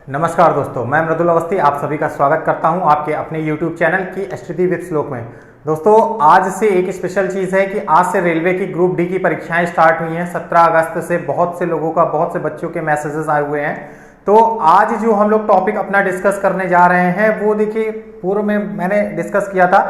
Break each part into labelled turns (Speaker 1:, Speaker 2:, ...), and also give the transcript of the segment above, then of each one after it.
Speaker 1: नमस्कार दोस्तों, मैं मृदुल अवस्थी आप सभी का स्वागत करता हूं आपके अपने YouTube चैनल की स्टडी विद श्लोक में। दोस्तों, आज से एक स्पेशल चीज़ है कि आज से रेलवे की ग्रुप डी की परीक्षाएं स्टार्ट हुई हैं। 17 अगस्त से बहुत से लोगों का, बहुत से बच्चों के मैसेजेस आए हुए हैं। तो आज जो हम लोग टॉपिक अपना डिस्कस करने जा रहे हैं वो देखिए, पूर्व में मैंने डिस्कस किया था।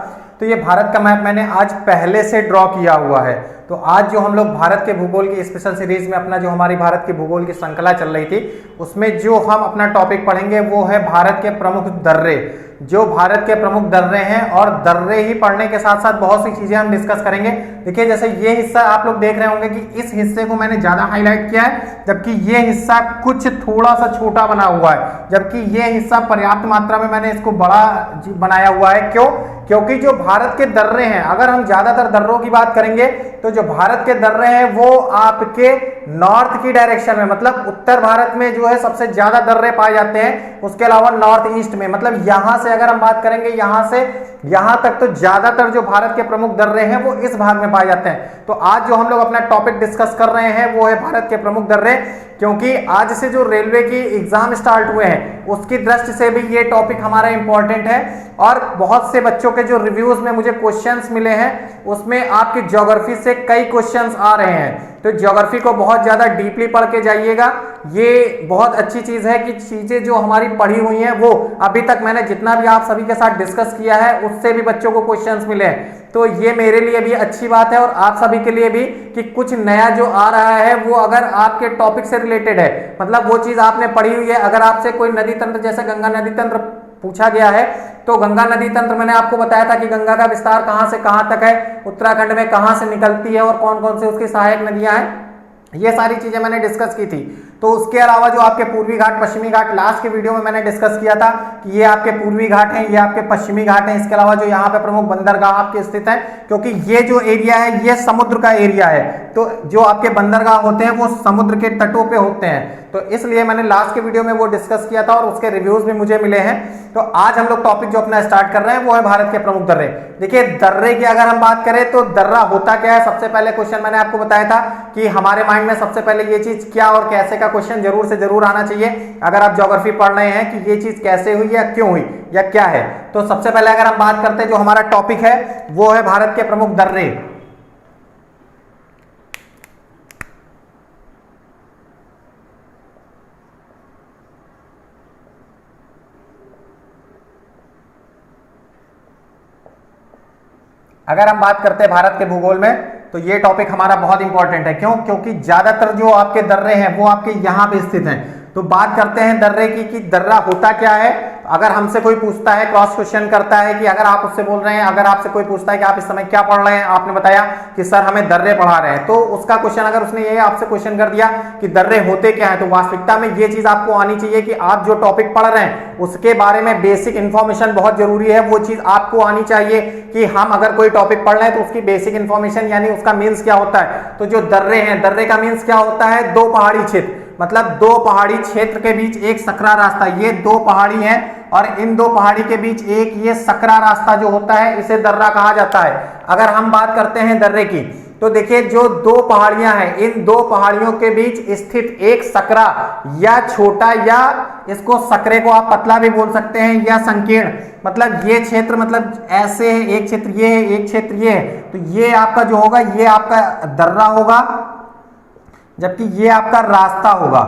Speaker 1: तो ये भारत का मैप मैंने आज पहले से ड्रॉ किया हुआ है। तो आज जो हम लोग भारत के भूगोल की स्पेशल सीरीज में अपना जो हमारी भारत के भूगोल की श्रृंखला चल रही थी, उसमें जो हम अपना टॉपिक पढ़ेंगे वो है भारत के प्रमुख दर्रे। जो भारत के प्रमुख दर्रे हैं, और दर्रे ही पढ़ने के साथ साथ बहुत सी चीजें हम डिस्कस करेंगे। देखिए, जैसे ये हिस्सा आप लोग देख रहे होंगे कि इस हिस्से को मैंने ज्यादा हाईलाइट किया है, जबकि ये हिस्सा कुछ थोड़ा सा छोटा बना हुआ है, जबकि ये हिस्सा पर्याप्त मात्रा में मैंने इसको बड़ा बनाया हुआ है। क्यों? क्योंकि जो भारत के दर्रे हैं, अगर हम ज्यादातर दर्रों की बात करेंगे तो जो भारत के दर्रे हैं वो आपके नॉर्थ की डायरेक्शन में, मतलब उत्तर भारत में जो है सबसे ज्यादा दर्रे पाए जाते हैं। उसके अलावा नॉर्थ ईस्ट में, मतलब यहां से अगर हम बात करेंगे यहां से यहां तक, तो ज्यादातर जो भारत के प्रमुख दर्रे हैं वो इस भाग में पाए जाते हैं। तो आज जो हम लोग अपना टॉपिक डिस्कस कर रहे हैं वो है भारत के प्रमुख दर्रे। क्योंकि आज से जो रेलवे की एग्जाम स्टार्ट हुए हैं उसकी दृष्टि से भी ये टॉपिक हमारा इंपॉर्टेंट है। और बहुत से बच्चों के जो रिव्यूज में मुझे क्वेश्चंस मिले हैं उसमें आपकी ज्योग्राफी से कई क्वेश्चंस आ रहे हैं। तो ज्योग्राफी को बहुत ज्यादा डीपली पढ़ के जाइएगा। ये बहुत अच्छी चीज है कि चीजें जो हमारी पढ़ी हुई हैं वो अभी तक मैंने जितना भी आप सभी के साथ डिस्कस किया है उससे भी बच्चों को क्वेश्चंस मिले हैं। तो ये मेरे लिए भी अच्छी बात है और आप सभी के लिए भी कि कुछ नया जो आ रहा है वो अगर आपके टॉपिक से रिलेटेड है, मतलब वो चीज आपने पढ़ी हुई है। अगर आपसे कोई नदी तंत्र जैसे गंगा नदी तंत्र पूछा गया है तो गंगा नदी तंत्र मैंने आपको बताया था कि गंगा का विस्तार कहां से कहां तक है, उत्तराखंड में कहां से निकलती है और कौन कौन से उसकी सहायक नदियां हैं, ये सारी चीजें मैंने डिस्कस की थी। तो उसके अलावा जो आपके पूर्वी घाट पश्चिमी घाट लास्ट के वीडियो में मैंने डिस्कस किया था कि ये आपके पूर्वी घाट हैं, ये आपके पश्चिमी घाट हैं। इसके अलावा जो यहाँ पे प्रमुख बंदरगाह आपके स्थित हैं, क्योंकि ये जो एरिया है ये समुद्र का एरिया है। तो जो आपके बंदरगाह होते हैं वो समुद्र के तटों पे होते हैं। तो इसलिए मैंने लास्ट के वीडियो में वो डिस्कस किया था और उसके रिव्यूज भी मुझे मिले हैं। तो आज हम लोग टॉपिक जो अपना स्टार्ट कर रहे हैं वो है भारत के प्रमुख दर्रे। देखिए, दर्रे की अगर हम बात करें तो दर्रा होता क्या है। सबसे पहले क्वेश्चन मैंने आपको बताया था कि हमारे माइंड में सबसे पहले ये चीज क्या और कैसे का क्वेश्चन जरूर से जरूर आना चाहिए। अगर आप ज्योग्राफी पढ़ रहे हैं कि ये चीज कैसे हुई या क्यों हुई या क्या है, तो सबसे पहले अगर हम बात करते हैं जो हमारा टॉपिक है वो है भारत के प्रमुख दर्रे। अगर हम बात करते हैं भारत के भूगोल में तो ये टॉपिक हमारा बहुत इंपॉर्टेंट है। क्यों? क्योंकि ज्यादातर जो आपके दर्रे हैं वो आपके यहां पे स्थित हैं। तो बात करते हैं दर्रे की कि दर्रा होता क्या है। अगर हमसे कोई पूछता है, क्रॉस क्वेश्चन करता है कि अगर आप उससे बोल रहे हैं, अगर आपसे कोई पूछता है कि आप इस समय क्या पढ़ रहे हैं, आपने बताया कि सर हमें दर्रे पढ़ा रहे हैं, तो उसका क्वेश्चन अगर उसने ये आपसे क्वेश्चन कर दिया कि दर्रे होते क्या है, तो वास्तविकता में ये चीज आपको आनी चाहिए कि आप जो टॉपिक पढ़ रहे हैं उसके बारे में बेसिक इंफॉर्मेशन बहुत जरूरी है। वो चीज आपको आनी चाहिए कि हम अगर कोई टॉपिक पढ़ रहे हैं तो उसकी बेसिक इंफॉर्मेशन यानी उसका मीन्स क्या होता है। तो जो दर्रे हैं, दर्रे का मीन्स क्या होता है? दो पहाड़ी क्षेत्र, मतलब दो पहाड़ी क्षेत्र के बीच एक सकरा रास्ता। ये दो पहाड़ी हैं और इन दो पहाड़ी के बीच एक ये सकरा रास्ता जो होता है इसे दर्रा कहा जाता है। अगर हम बात करते हैं दर्रे की तो देखिए, जो दो पहाड़ियां हैं इन दो पहाड़ियों के बीच स्थित एक सकरा या छोटा, या इसको सकरे को आप पतला भी बोल सकते हैं या संकीर्ण, मतलब ये क्षेत्र, मतलब ऐसे है, एक क्षेत्र ये है, एक क्षेत्र ये है। तो ये आपका जो होगा ये आपका दर्रा होगा, जबकि ये आपका रास्ता होगा।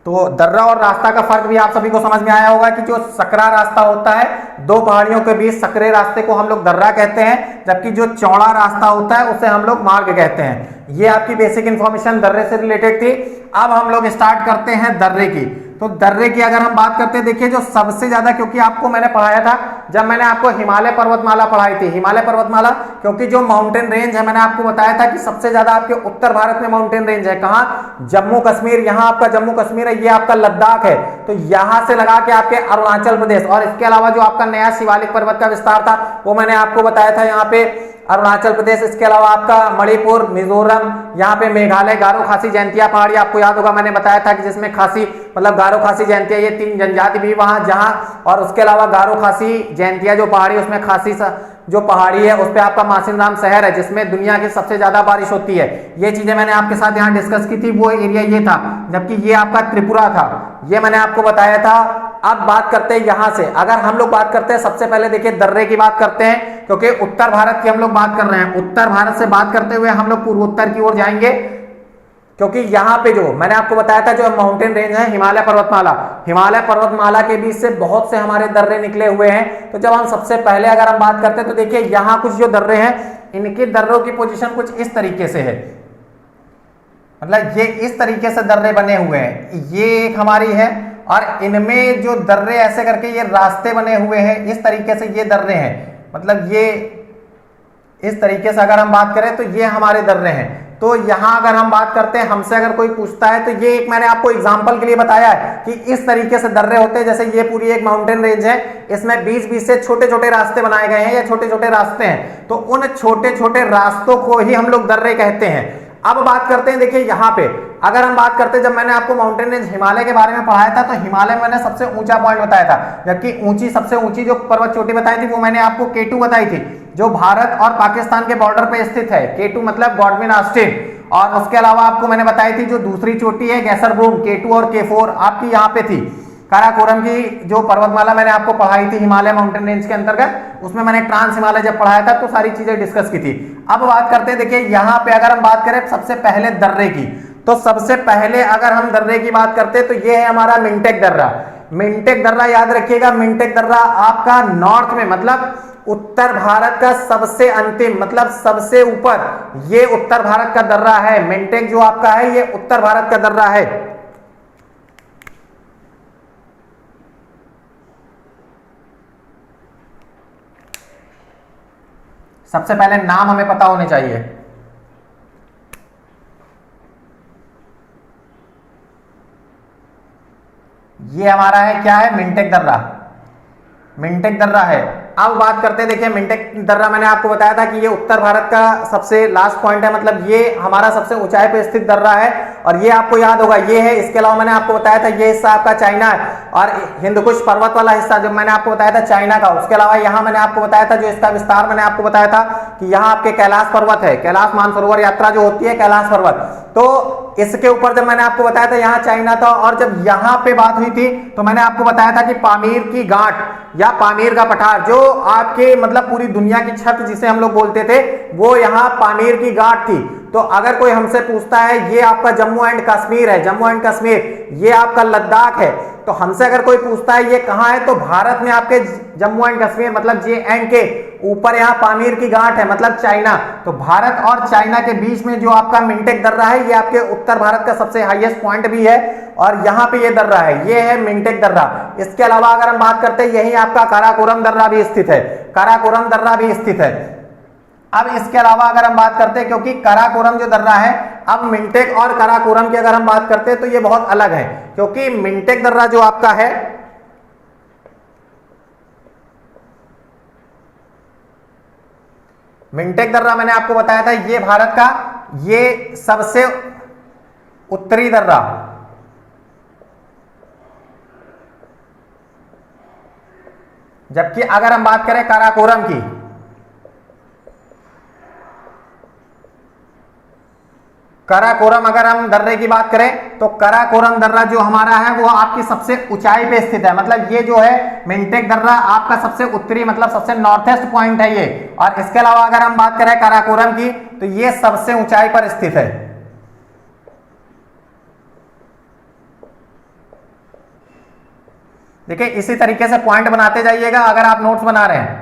Speaker 1: तो दर्रा और रास्ता का फर्क भी आप सभी को समझ में आया होगा कि जो सकरा रास्ता होता है दो पहाड़ियों के बीच, सकरे रास्ते को हम लोग दर्रा कहते हैं, जबकि जो चौड़ा रास्ता होता है उसे हम लोग मार्ग कहते हैं। ये आपकी बेसिक इंफॉर्मेशन दर्रे से रिलेटेड थी। अब हम लोग स्टार्ट करते हैं दर्रे की। तो दर्रे की अगर हम बात करते हैं, देखिए जो सबसे ज्यादा, क्योंकि आपको मैंने पढ़ाया था जब मैंने आपको हिमालय पर्वतमाला पढ़ाई थी, हिमालय पर्वतमाला, क्योंकि जो माउंटेन रेंज है मैंने आपको बताया था कि सबसे ज्यादा आपके उत्तर भारत में माउंटेन रेंज है। कहां? जम्मू कश्मीर, यहां आपका जम्मू कश्मीर है, ये आपका लद्दाख है। तो यहां से लगा के आपके अरुणाचल प्रदेश, और इसके अलावा जो आपका नया शिवालिक पर्वत का विस्तार था वो मैंने आपको बताया था यहाँ पे अरुणाचल प्रदेश। इसके अलावा आपका मणिपुर, मिजोरम, यहाँ पे मेघालय, गारो खासी जयंतिया पहाड़ी, आपको याद होगा मैंने बताया था कि जिसमें खासी मतलब गारो खासी जयंतिया, ये तीन जनजाति भी वहां जहां, और उसके अलावा गारो खासी जैंतिया जो पहाड़ी, उसमें खासी जो पहाड़ी है उस पे आपका मासिनराम शहर है जिसमें दुनिया की सबसे ज्यादा बारिश होती है। ये चीजें मैंने आपके साथ यहाँ डिस्कस की थी, वो एरिया ये था। जबकि ये आपका त्रिपुरा था, ये मैंने आपको बताया था। अब बात करते हैं यहां से, अगर हम लोग बात करते हैं सबसे पहले देखिए दर्रे की बात करते हैं, क्योंकि उत्तर भारत की हम लोग बात कर रहे हैं। उत्तर भारत से बात करते हुए हम लोग पूर्वोत्तर की ओर जाएंगे, क्योंकि यहां पे जो मैंने आपको बताया था जो माउंटेन रेंज है हिमालय पर्वतमाला, हिमालय पर्वतमाला के बीच से बहुत से हमारे दर्रे निकले हुए हैं। तो जब हम सबसे पहले अगर हम बात करते हैं तो देखिए यहां कुछ जो दर्रे हैं, इनके दर्रों की पोजीशन कुछ इस तरीके से है, मतलब ये इस तरीके से दर्रे बने हुए हैं, ये एक हमारी है। और इनमें जो दर्रे ऐसे करके ये रास्ते बने हुए हैं, इस तरीके से ये दर्रे हैं, मतलब ये इस तरीके से अगर हम बात करें तो ये हमारे दर्रे हैं। तो यहां अगर हम बात करते हैं, हमसे अगर कोई पूछता है तो ये एक मैंने आपको एग्जांपल के लिए बताया है कि इस तरीके से दर्रे होते हैं। जैसे ये पूरी एक माउंटेन रेंज है, इसमें बीच बीच से छोटे छोटे रास्ते बनाए गए हैं या छोटे छोटे रास्ते हैं, तो उन छोटे छोटे रास्तों को ही हम लोग दर्रे कहते हैं। अब बात करते हैं, देखिए यहाँ पे अगर हम बात करते हैं, जब मैंने आपको माउंटेन रेंज हिमालय के बारे में पढ़ाया था तो हिमालय में मैंने सबसे ऊंचा पॉइंट बताया था, जबकि ऊंची सबसे ऊंची जो पर्वत चोटी बताई थी वो मैंने आपको K2 बताई थी, जो भारत और पाकिस्तान के बॉर्डर पे स्थित है। K2 मतलब गॉडविन ऑस्टिन। और उसके अलावा आपको मैंने बताई थी जो दूसरी चोटी है गैसरबरूम, K2 और K4 आपकी यहाँ पे थी। काराकोरम की जो पर्वतमाला मैंने आपको पढ़ाई थी हिमालय माउंटेन रेंज के अंतर्गत, उसमें मैंने ट्रांस हिमालय जब पढ़ाया था तो सारी चीजें डिस्कस की थी। अब बात करते हैं, देखिए यहाँ पे अगर हम बात करें सबसे पहले दर्रे की, तो सबसे पहले अगर हम दर्रे की बात करते हैं तो ये है हमारा मिंटेक दर्रा। मिंटेक दर्रा याद रखिएगा, मिंटेक दर्रा आपका नॉर्थ में, मतलब उत्तर भारत का सबसे अंतिम, मतलब सबसे ऊपर, ये उत्तर भारत का दर्रा है। मिंटेक जो आपका है ये उत्तर भारत का दर्रा है। सबसे पहले नाम हमें पता होने चाहिए। ये हमारा है क्या है, मिंटेक दर्रा, मिंटेक दर्रा है। अब बात करते हैं, देखिए मिंटेक दर्रा मैंने आपको बताया था कि ये उत्तर भारत का सबसे लास्ट पॉइंट है, मतलब ये हमारा सबसे ऊंचाई पे स्थित दर्रा है। और ये आपको याद होगा ये है, इसके अलावा मैंने आपको बताया था ये हिस्सा आपका चाइना है, और हिंदुकुश पर्वत वाला हिस्सा जो मैंने आपको बताया था चाइना का। उसके अलावा यहाँ मैंने आपको बताया था जो इसका विस्तार मैंने आपको बताया था कि यहाँ आपके कैलाश पर्वत है, कैलाश मानसरोवर यात्रा जो होती है कैलाश पर्वत, तो इसके ऊपर जब मैंने आपको बताया था यहाँ चाइना था। और जब यहाँ पे बात हुई थी तो मैंने आपको बताया था कि पामीर की गांठ या पामीर का पठार, जो आपके मतलब पूरी दुनिया की छत जिसे हम लोग बोलते थे, वो यहाँ पामीर की गांठ थी। तो अगर कोई हमसे पूछता है ये आपका जम्मू एंड कश्मीर है, जम्मू एंड कश्मीर, ये आपका लद्दाख है, तो हमसे अगर कोई पूछता है ये कहाँ है, तो भारत में आपके जम्मू एंड कश्मीर मतलब JNK, ऊपर यहाँ पामीर की गांठ है मतलब चाइना। तो भारत और चाइना के बीच में जो आपका मिंटेक दर्रा है ये आपके उत्तर भारत का सबसे हाईएस्ट पॉइंट भी है, और यहाँ पे ये दर्रा है, ये है मिंटेक दर्रा। इसके अलावा अगर हम बात करते हैं, यही आपका काराकोरम दर्रा भी स्थित है, काराकोरम दर्रा भी स्थित है। अब इसके अलावा अगर हम बात करते हैं, क्योंकि काराकोरम जो दर्रा है, अब मिंटेक और काराकोरम की अगर हम बात करते हैं तो ये बहुत अलग है, क्योंकि मिंटेक दर्रा जो आपका है, मिंटेक दर्रा मैंने आपको बताया था ये भारत का ये सबसे उत्तरी दर्रा, जबकि अगर हम बात करें काराकोरम की, काराकोरम अगर हम दर्रे की बात करें तो काराकोरम दर्रा जो हमारा है वो आपकी सबसे ऊंचाई पे स्थित है, मतलब ये जो है मिंटेक दर्रा आपका सबसे उत्तरी मतलब सबसे नॉर्थेस्ट पॉइंट है ये। और इसके अलावा अगर हम बात करें काराकोरम की तो ये सबसे ऊंचाई पर स्थित है। देखिए इसी तरीके से पॉइंट बनाते जाइएगा अगर आप नोट्स बना रहे हैं,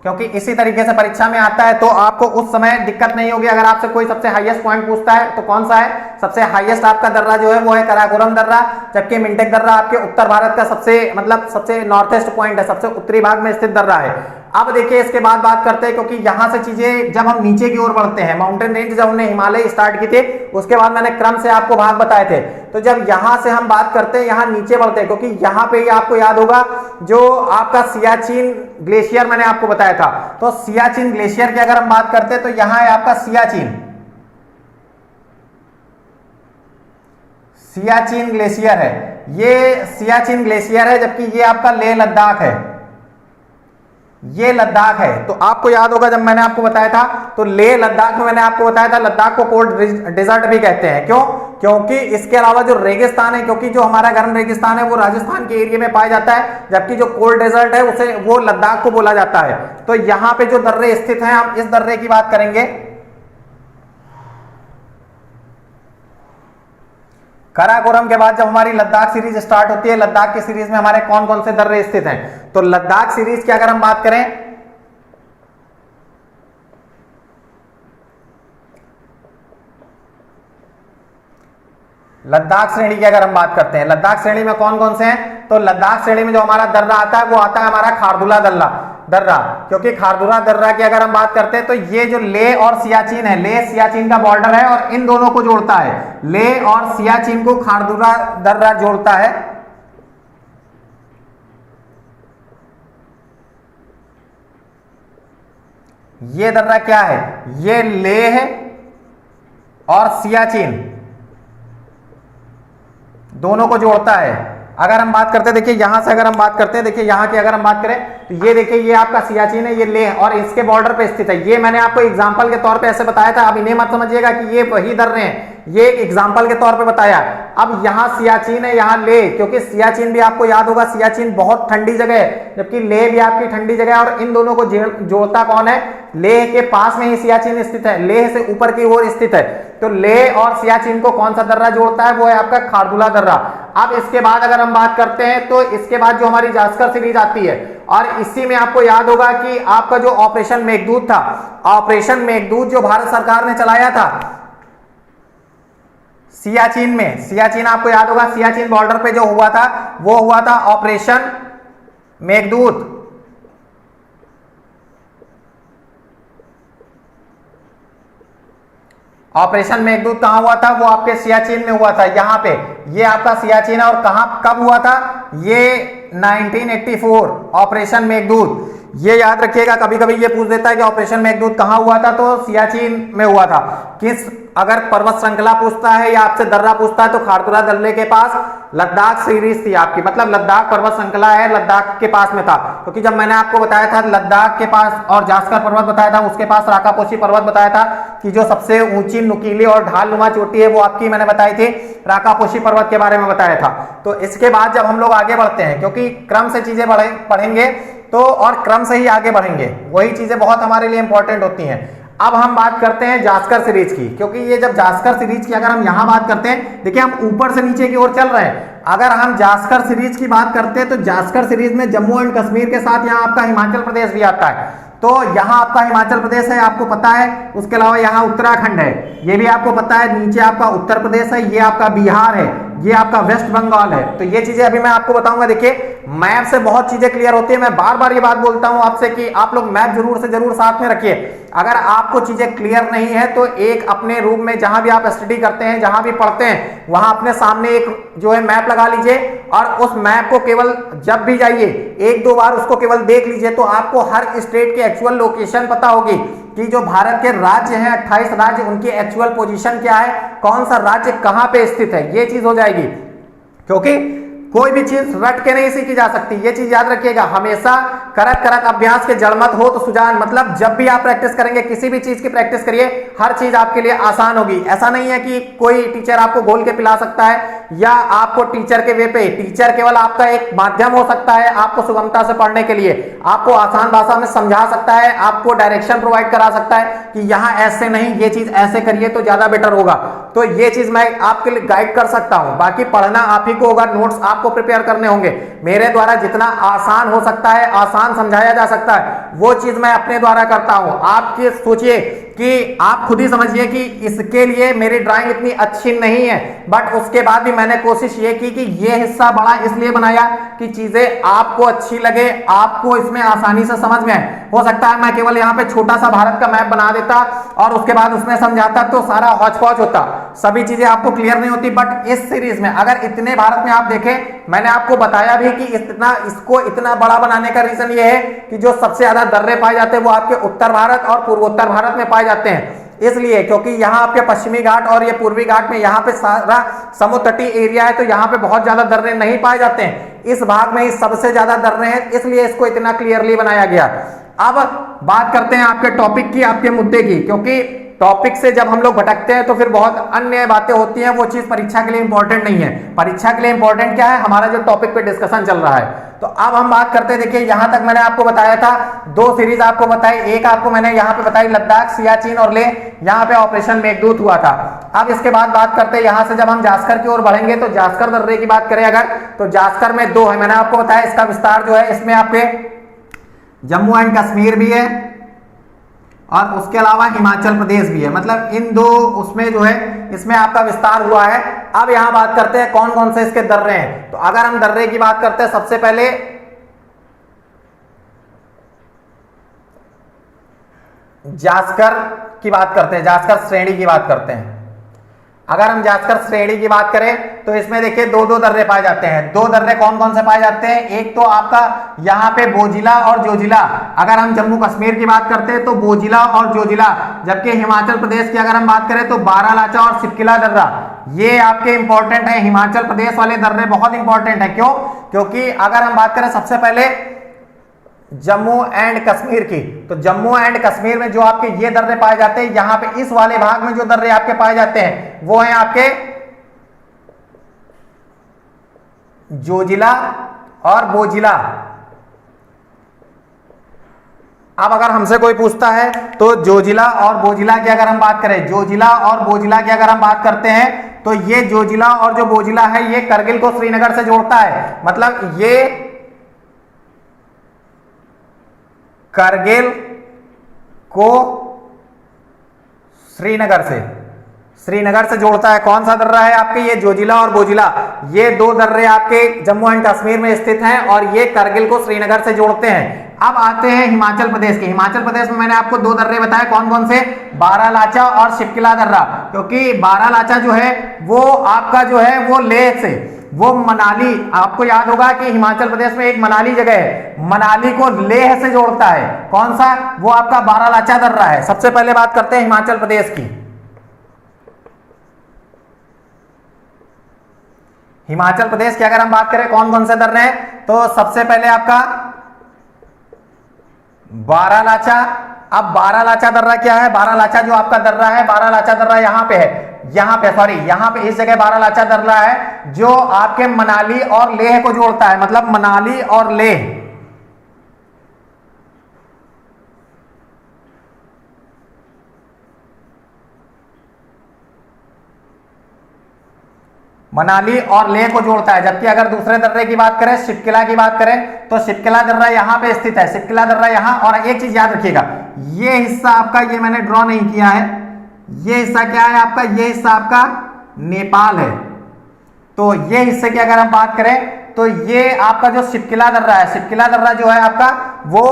Speaker 1: क्योंकि इसी तरीके से परीक्षा में आता है तो आपको उस समय दिक्कत नहीं होगी। अगर आपसे कोई सबसे हाईएस्ट पॉइंट पूछता है तो कौन सा है, सबसे हाईएस्ट आपका दर्रा जो है वो है काराकोरम दर्रा, जबकि मिंटेक दर्रा आपके उत्तर भारत का सबसे मतलब सबसे नॉर्थेस्ट पॉइंट है, सबसे उत्तरी भाग में स्थित दर्रा है। अब देखिए इसके बाद बात करते हैं, क्योंकि यहां से चीजें जब हम नीचे की ओर बढ़ते हैं, माउंटेन रेंज जब हमने हिमालय स्टार्ट की थे उसके बाद मैंने क्रम से आपको भाग बताए थे, तो जब यहां से हम बात करते हैं यहां नीचे बढ़ते हैं, क्योंकि यहां पे आपको याद होगा जो आपका सियाचिन ग्लेशियर मैंने आपको बताया था, तो सियाचिन ग्लेशियर की अगर हम बात करते हैं तो यहां है आपका सियाचिन, सियाचिन ग्लेशियर है, ये सियाचिन ग्लेशियर है, जबकि ये आपका लेह लद्दाख है, ये लद्दाख है। तो आपको याद होगा जब मैंने आपको बताया था, तो लेह लद्दाख में मैंने आपको बताया था लद्दाख को कोल्ड डेजर्ट भी कहते हैं। क्यों? क्योंकि इसके अलावा जो रेगिस्तान है, क्योंकि जो हमारा गर्म रेगिस्तान है वो राजस्थान के एरिया में पाया जाता है, जबकि जो कोल्ड डेजर्ट है उसे वो लद्दाख को बोला जाता है। तो यहां पे जो दर्रे स्थित हैं, हम इस दर्रे की बात करेंगे। काराकोरम के बाद जब हमारी लद्दाख सीरीज स्टार्ट होती है, लद्दाख की सीरीज में हमारे कौन कौन से दर्रे स्थित हैं? तो लद्दाख सीरीज की अगर हम बात करें, लद्दाख श्रेणी की अगर हम बात करते हैं, लद्दाख श्रेणी में कौन कौन से हैं? तो लद्दाख श्रेणी में जो हमारा दर्रा आता है वो आता है हमारा खारदुला दर्रा। क्योंकि खारदुला दर्रा की अगर हम बात करते हैं तो ये जो लेह और सियाचिन है, लेह सियाचिन का बॉर्डर है और इन दोनों को जोड़ता है। लेह और सियाचिन को खारदुला दर्रा जोड़ता है। ये दर्रा क्या है? ये लेह और सियाचिन दोनों को जोड़ता है। अगर हम बात करते हैं, देखिए यहां से अगर हम बात करते हैं, देखिए यहां की अगर हम बात करें तो ये देखिए ये आपका सियाचिन है, ये लेह और इसके बॉर्डर पे स्थित है। ये मैंने आपको एग्जांपल के तौर पे ऐसे बताया था, अब इन्हें मत समझिएगा कि ये वही दर्रे हैं, ये एक एग्जांपल के तौर पे बताया। अब यहां सियाचिन है, यहां लेह, क्योंकि सियाचिन भी आपको याद होगा, सियाचिन बहुत ठंडी जगह है, जबकि लेह भी आपकी ठंडी जगह है। और इन दोनों को जोड़ता कौन है? लेह के पास में ही सियाचिन स्थित है, लेह से ऊपर की ओर स्थित है। तो लेह और सियाचिन को कौन सा दर्रा जोड़ता है? वो है आपका खारदुला दर्रा। अब इसके बाद अगर हम बात करते हैं तो इसके बाद जो हमारी जास्कर सीरीज आती है, और इसी में आपको याद होगा कि आपका जो ऑपरेशन मेघदूत था, ऑपरेशन मेघदूत जो भारत सरकार ने चलाया था सियाचिन में, सियाचिन आपको याद होगा, सियाचिन बॉर्डर पे जो हुआ था वो हुआ था ऑपरेशन मेघदूत। ऑपरेशन मेघदूत कहां हुआ था? वो आपके सियाचिन में हुआ था, यहां पे। ये आपका सियाचिन है और कहां कब हुआ था? ये 1984 ऑपरेशन मेघदूत। ये याद रखिएगा, कभी कभी ये पूछ देता है कि ऑपरेशन मेघदूत कहां हुआ था, तो सियाचिन में हुआ था। किस अगर पर्वत श्रृंखला पूछता है या आपसे दर्रा पूछता है तो खारदुला दर्रे के पास लद्दाख सीरीज थी आपकी, मतलब लद्दाख पर्वत श्रृंखला है, लद्दाख के पास में था। क्योंकि जब मैंने आपको बताया था लद्दाख के पास और जास्कर पर्वत बताया था, उसके पास राकापोशी पर्वत बताया था कि जो सबसे ऊंची नुकीली और ढालनुमा चोटी है वो आपकी मैंने बताई थी, राकापोशी पर्वत के बारे में बताया था। तो इसके बाद जब हम लोग आगे बढ़ते हैं, क्योंकि क्रम से चीजें पढ़ेंगे तो और क्रम से ही आगे बढ़ेंगे, वही चीजें बहुत हमारे लिए इंपॉर्टेंट होती हैं। अब हम बात करते हैं जास्कर सीरीज की, क्योंकि ये जब जास्कर सीरीज की अगर हम यहां बात करते हैं, देखिए हम ऊपर से नीचे की ओर चल रहे हैं। अगर हम जास्कर सीरीज की बात करते हैं तो जास्कर सीरीज में जम्मू एंड कश्मीर के साथ यहां आपका हिमाचल प्रदेश भी आता है। तो यहां आपका हिमाचल प्रदेश है, आपको पता है। उसके अलावा यहां उत्तराखंड है, ये भी आपको पता है। नीचे आपका उत्तर प्रदेश है, ये आपका बिहार है, ये आपका वेस्ट बंगाल है। तो ये चीजें अभी मैं आपको बताऊंगा। देखिए मैप से बहुत चीजें क्लियर होती है। मैं बार बार ये बात बोलता हूं आपसे कि आप लोग मैप जरूर से जरूर साथ में रखिए। अगर आपको चीजें क्लियर नहीं है तो एक अपने रूम में जहां भी आप स्टडी करते हैं, जहां भी पढ़ते हैं, वहां अपने सामने एक जो है मैप लगा लीजिए और उस मैप को केवल जब भी जाइए एक दो बार उसको केवल देख लीजिए, तो आपको हर स्टेट की एक्चुअल लोकेशन पता होगी कि जो भारत के राज्य हैं 28 राज्य, उनकी एक्चुअल पोजीशन क्या है, कौन सा राज्य कहां पे स्थित है, ये चीज हो जाएगी। क्योंकि कोई भी चीज रट के नहीं सीखी जा सकती, ये चीज याद रखिएगा। हमेशा करत करत अभ्यास के जड़मत हो तो सुजान, मतलब जब भी आप प्रैक्टिस करेंगे, किसी भी चीज की प्रैक्टिस करिए, हर चीज आपके लिए आसान होगी। ऐसा नहीं है कि कोई टीचर आपको घोल के पिला सकता है या आपको टीचर के वे पे, टीचर केवल आपका एक माध्यम हो सकता है आपको सुगमता से पढ़ने के लिए, आपको आसान भाषा में समझा सकता है, आपको डायरेक्शन प्रोवाइड करा सकता है कि यहां ऐसे नहीं, ये चीज ऐसे करिए तो ज्यादा बेटर होगा। तो ये चीज मैं आपके लिए गाइड कर सकता हूं, बाकी पढ़ना आप ही को होगा, नोट्स आपको प्रिपेयर करने होंगे। मेरे द्वारा जितना आसान हो सकता है, आसान समझाया जा सकता है, वो चीज मैं अपने द्वारा करता हूं। आप ये सोचिए कि आप खुद ही समझिए कि इसके लिए मेरी ड्राइंग इतनी अच्छी नहीं है, बट उसके बाद भी मैंने कोशिश ये की कि ये हिस्सा बड़ा इसलिए बनाया कि चीजें आपको अच्छी लगे, आपको इसमें आसानी से समझ में आए। हो सकता है मैं केवल यहाँ पे छोटा सा भारत का मैप बना देता और उसके बाद उसमें समझाता तो सारा हौच पौच होता, सभी चीजें आपको क्लियर नहीं होती। बट इस सीरीज में अगर इतने भारत में आप देखें, मैंने आपको बताया भी कि इसको इतना बड़ा बनाने का रीजन ये है कि जो सबसे ज्यादा दर्रे पाए जाते हैं वो आपके उत्तर भारत और पूर्वोत्तर भारत में पाए जाते हैं। इसलिए क्योंकि यहाँ आपके पश्चिमी घाट और ये पूर्वी घाट में यहाँ पे सारा समुद्र तटीय एरिया है, तो यहाँ पे बहुत ज्यादा दर्रे नहीं पाए जाते हैं। इस भाग में ही सबसे ज्यादा दर्रे हैं, इसलिए इसको इतना क्लियरली बनाया गया। अब बात करते हैं आपके टॉपिक की, आपके मुद्दे की, क्योंकि टॉपिक से जब हम लोग भटकते हैं तो फिर बहुत अन्य बातें होती हैं, वो चीज परीक्षा के लिए इंपॉर्टेंट नहीं है। परीक्षा के लिए इंपॉर्टेंट क्या है, हमारा जो टॉपिक पे डिस्कशन चल रहा है। तो अब हम बात करते हैं, देखिए यहां तक मैंने आपको बताया था, 2 सीरीज आपको बताई, एक आपको मैंने यहां पे बताई लद्दाख, सियाचिन और लेह, यहां पे ऑपरेशन मेघदूत हुआ था। अब इसके बाद बात करते हैं यहां से जब हम जास्कर की ओर बढ़ेंगे तो जास्कर दर्रे की बात करें अगर, तो जास्कर में 2 है, मैंने आपको बताया इसका विस्तार जो है इसमें आपके जम्मू एंड कश्मीर भी है और उसके अलावा हिमाचल प्रदेश भी है, मतलब इन 2 उसमें जो है इसमें आपका विस्तार हुआ है। अब यहां बात करते हैं कौन कौन से इसके दर्रे हैं। तो अगर हम दर्रे की बात करते हैं, सबसे पहले जास्कर की बात करते हैं, जास्कर श्रेणी की बात करते हैं। अगर हम जास्कर श्रेणी की बात करें तो इसमें देखिए 2 दर्रे पाए जाते हैं। 2 दर्रे कौन कौन से पाए जाते हैं, एक तो आपका यहाँ पे बोजिला और जोजिला। अगर हम जम्मू कश्मीर की बात करते हैं तो बोजिला और जोजिला, जबकि हिमाचल प्रदेश की अगर हम बात करें तो बारालाचा और सिपकिला दर्रा, ये आपके इंपॉर्टेंट है। हिमाचल प्रदेश वाले दर्रे बहुत इंपॉर्टेंट है, क्यों, क्योंकि अगर हम बात करें सबसे पहले जम्मू एंड कश्मीर की, तो जम्मू एंड कश्मीर में जो आपके ये दर्रे पाए जाते हैं, यहां पे इस वाले भाग में जो दर्रे आपके पाए जाते हैं वो है आपके जोजिला और बोजिला। अब अगर हमसे कोई पूछता है तो जोजिला और बोजिला की अगर हम बात करें, जोजिला और बोजिला की अगर हम बात करते हैं तो ये जोजिला और जो बोजिला है ये करगिल को श्रीनगर से जोड़ता है, मतलब ये करगिल को श्रीनगर से जोड़ता है। कौन सा दर्रा है आपके, ये जोजिला और बोजिला, ये 2 दर्रे आपके जम्मू एंड कश्मीर में स्थित हैं और ये करगिल को श्रीनगर से जोड़ते हैं। अब आते हैं हिमाचल प्रदेश के। हिमाचल प्रदेश में मैंने आपको 2 दर्रे बताए, कौन कौन से, बारालाचा और शिपकिला दर्रा, क्योंकि बारालाचा जो है वो आपका जो है वो लेह से, वो मनाली, आपको याद होगा कि हिमाचल प्रदेश में एक मनाली जगह है, मनाली को लेह से जोड़ता है। कौन सा, वो आपका बारालाचा दर्रा है। सबसे पहले बात करते हैं हिमाचल प्रदेश की। हिमाचल प्रदेश की अगर हम बात करें कौन कौन से दर्रे हैं, तो सबसे पहले आपका बारालाचा। अब बारालाचा दर्रा क्या है, बारालाचा जो आपका दर्रा है, बारालाचा दर्रा यहां पे है, यहां पे इस जगह बारालाचा दर्रा है जो आपके मनाली और लेह को जोड़ता है, मतलब मनाली और लेह। मनाली और लेह को जोड़ता है। जबकि अगर दूसरे दर्रे की बात करें, शिपकिला की बात करें, तो शिपकिला दर्रा यहां पे स्थित है, शिपकिला दर्रा यहां। और एक चीज याद रखिएगा, ये हिस्सा आपका, ये मैंने ड्रॉ नहीं किया है, ये हिस्सा क्या है आपका, ये हिस्सा आपका नेपाल है। तो ये हिस्से की अगर हम बात करें तो ये आपका जो शिपकिला दर्रा है, शिपकिला दर्रा जो है आपका वो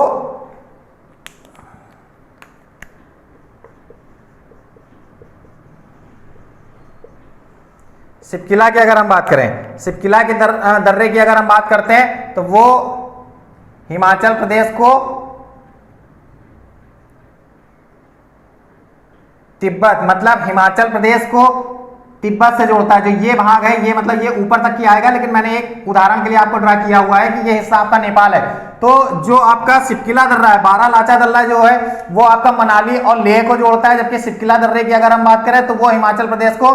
Speaker 1: शिपकिला की अगर हम बात करें, शिपकिला के दर्रे की अगर हम बात करते हैं तो वो हिमाचल प्रदेश को तिब्बत, मतलब हिमाचल प्रदेश को तिब्बत से जोड़ता है। जो ये भाग है ये मतलब ये ऊपर तक की आएगा, लेकिन मैंने एक उदाहरण के लिए आपको ड्रा किया हुआ है कि ये हिस्सा आपका नेपाल है। तो जो आपका शिपकिला दर्रा है, बारालाचा दर्रा जो है वो आपका मनाली और लेह को जोड़ता है, जबकि शिपकिला दर्रे की अगर हम बात करें तो वो हिमाचल प्रदेश को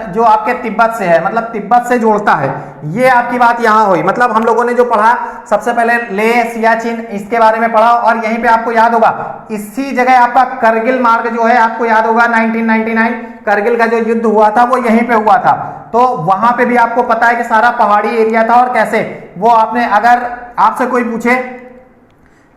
Speaker 1: जो आपके तिब्बत से है, मतलब तिब्बत से जोड़ता है। ये आपकी बात यहाँ हुई। मतलब हम लोगों ने जो पढ़ा, सबसे पहले लेह, सियाचिन, इसके बारे में पढ़ा, और यहीं पे आपको याद होगा इसी जगह आपका करगिल मार्ग जो है, आपको याद होगा 1999 करगिल का जो युद्ध हुआ था वो यहीं पे हुआ था। तो वहां पे भी आपको पता है कि सारा पहाड़ी एरिया था, और कैसे वो आपने, अगर आपसे कोई पूछे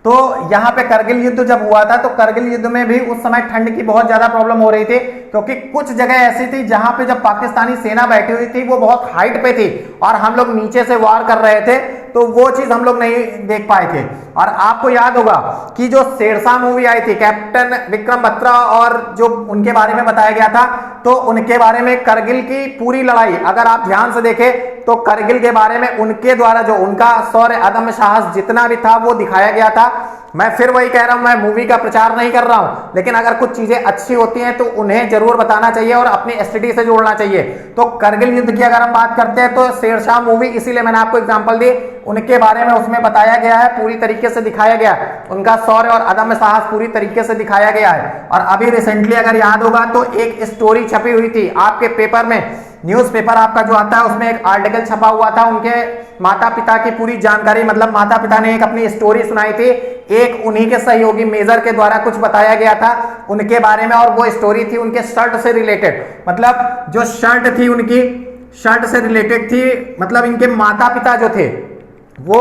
Speaker 1: तो यहाँ पे करगिल युद्ध जब हुआ था तो करगिल युद्ध में भी उस समय ठंड की बहुत ज्यादा प्रॉब्लम हो रही थी, क्योंकि कुछ जगह ऐसी थी जहां पे जब पाकिस्तानी सेना बैठी हुई थी वो बहुत हाइट पे थी और हम लोग नीचे से वार कर रहे थे, तो वो चीज हम लोग नहीं देख पाए थे। और आपको याद होगा कि जो शेरशाह मूवी आई थी, कैप्टन विक्रम बत्रा और जो उनके बारे में बताया गया था, तो उनके बारे में करगिल की पूरी लड़ाई अगर आप ध्यान से देखें तो करगिल के बारे में उनके द्वारा जो उनका शौर्य, अदम्य साहस जितना भी था वो दिखाया गया था। मैं फिर वही कह रहा हूं, मैं मूवी का प्रचार नहीं कर रहा हूं, लेकिन अगर कुछ चीजें अच्छी होती हैं तो उन्हें जरूर बताना चाहिए और अपनी एसटीडी से जोड़ना चाहिए। तो करगिल युद्ध की अगर हम बात करते हैं तो शेरशाह मूवी, इसीलिए मैंने आपको एग्जांपल दी, उनके बारे में उसमें बताया गया है, पूरी तरीके से दिखाया गया है, उनका शौर्य और अदम्य साहस पूरी तरीके से दिखाया गया है। और अभी रिसेंटली अगर याद होगा तो एक स्टोरी छपी हुई थी आपके पेपर में, न्यूज़पेपर आपका जो आता है उसमें एक आर्टिकल छपा हुआ था, उनके माता पिता की पूरी जानकारी, मतलब माता पिता ने एक अपनी स्टोरी सुनाई थी, एक उन्हीं के सहयोगी मेजर के द्वारा कुछ बताया गया था उनके बारे में, और वो स्टोरी थी उनके शर्ट से रिलेटेड, मतलब जो शर्ट थी उनकी शर्ट से रिलेटेड थी, मतलब इनके माता पिता जो थे वो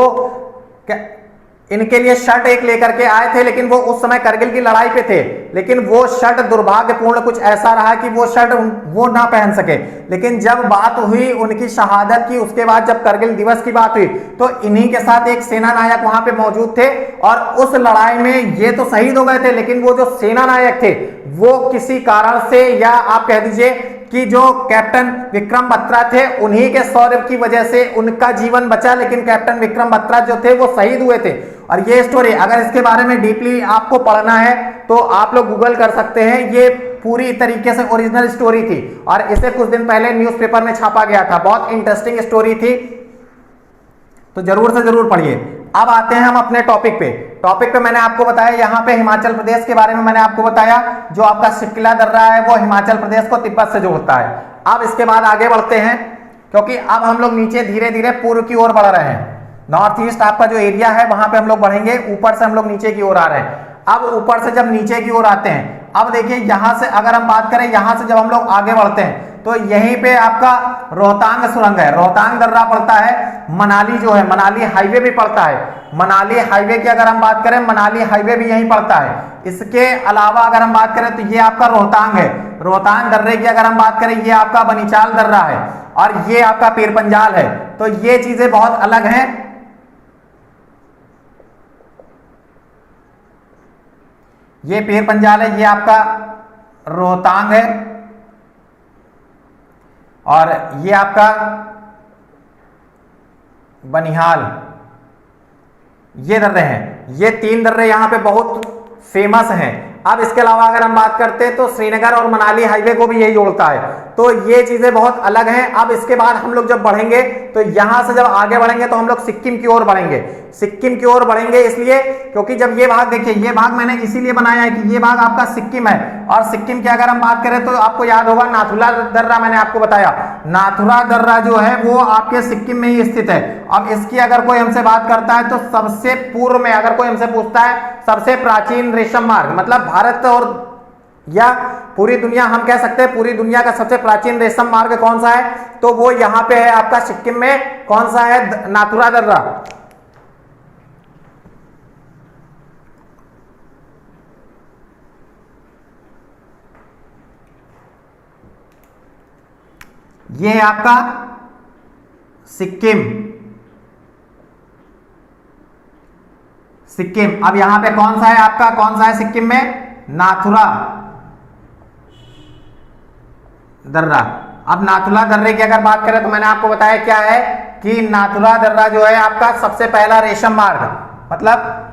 Speaker 1: इनके लिए शर्ट एक लेकर के आए थे, लेकिन वो उस समय करगिल की लड़ाई पे थे, लेकिन वो शर्ट दुर्भाग्यपूर्ण कुछ ऐसा रहा कि वो शर्ट वो ना पहन सके। लेकिन जब बात हुई उनकी शहादत की, उसके बाद जब करगिल दिवस की बात हुई तो इन्हीं के साथ एक सेना नायक वहां पे मौजूद थे, और उस लड़ाई में ये तो शहीद हो गए थे, लेकिन वो जो सेना नायक थे वो किसी कारण से, या आप कह दीजिए कि जो कैप्टन विक्रम बत्रा थे उन्हीं के शौर्य की वजह से उनका जीवन बचा, लेकिन कैप्टन विक्रम बत्रा जो थे वो शहीद हुए थे। और ये स्टोरी अगर इसके बारे में डीपली आपको पढ़ना है तो आप लोग गूगल कर सकते हैं, ये पूरी तरीके से ओरिजिनल स्टोरी थी और इसे कुछ दिन पहले न्यूज़पेपर में छापा गया था, बहुत इंटरेस्टिंग स्टोरी थी, तो जरूर से जरूर पढ़िए। अब आते हैं हम अपने टॉपिक पे मैंने आपको बताया यहाँ पे हिमाचल प्रदेश के बारे में मैंने आपको बताया, जो आपका शिप्किला दर्रा है वो हिमाचल प्रदेश को तिब्बत से जोड़ता है। अब इसके बाद आगे बढ़ते हैं, क्योंकि अब हम लोग नीचे धीरे धीरे पूर्व की ओर बढ़ रहे हैं। नॉर्थ ईस्ट आपका जो एरिया है वहां पे हम लोग बढ़ेंगे, ऊपर से हम लोग नीचे की ओर आ रहे हैं। अब ऊपर से जब नीचे की ओर आते हैं, अब देखिए यहां से अगर हम बात करें, यहां से जब हम लोग आगे बढ़ते हैं तो यहीं पे आपका रोहतांग सुरंग है, रोहतांग दर्रा पड़ता है, मनाली जो है मनाली हाईवे भी पड़ता है, मनाली हाईवे की अगर हम बात करें मनाली हाईवे भी यहीं पड़ता है। इसके अलावा अगर हम बात करें तो ये आपका रोहतांग है, रोहतांग दर्रे की अगर हम बात करें ये आपका बनीचाल दर्रा है, और ये आपका पीर पंजाल है। तो ये चीजें बहुत अलग हैं। ये पीर पंजाल है, ये आपका रोहतांग है, और ये आपका बनिहाल, ये दर्रे हैं। ये तीन दर्रे यहां पे बहुत फेमस हैं। अब इसके अलावा अगर हम बात करते हैं तो श्रीनगर और मनाली हाईवे को भी यही जोड़ता है, तो ये चीजें बहुत अलग हैं। अब इसके बाद हम लोग जब बढ़ेंगे तो यहां से जब आगे बढ़ेंगे तो हम लोग सिक्किम की ओर बढ़ेंगे, सिक्किम की ओर बढ़ेंगे इसलिए क्योंकि जब ये भाग देखिए, ये भाग मैंने इसीलिए बनाया है कि ये भाग आपका सिक्किम है, और सिक्किम की अगर हम बात करें तो आपको याद होगा नाथुला दर्रा, मैंने आपको बताया नाथुला दर्रा जो है वो आपके सिक्किम में ही स्थित है। अब इसकी अगर कोई हमसे बात करता है तो सबसे पूर्व में अगर कोई हमसे पूछता है सबसे प्राचीन रेशम मार्ग, मतलब भारत और या पूरी दुनिया, हम कह सकते हैं पूरी दुनिया का सबसे प्राचीन रेशम मार्ग कौन सा है, तो वो यहां पे है आपका सिक्किम में। कौन सा है? नाथुला दर्रा। ये है आपका सिक्किम, सिक्किम। अब यहां पे कौन सा है आपका, कौन सा है सिक्किम में? नाथुला दर्रा। अब नाथुला दर्रे की अगर बात करें तो मैंने आपको बताया क्या है कि नाथुला दर्रा जो है आपका सबसे पहला रेशम मार्ग, मतलब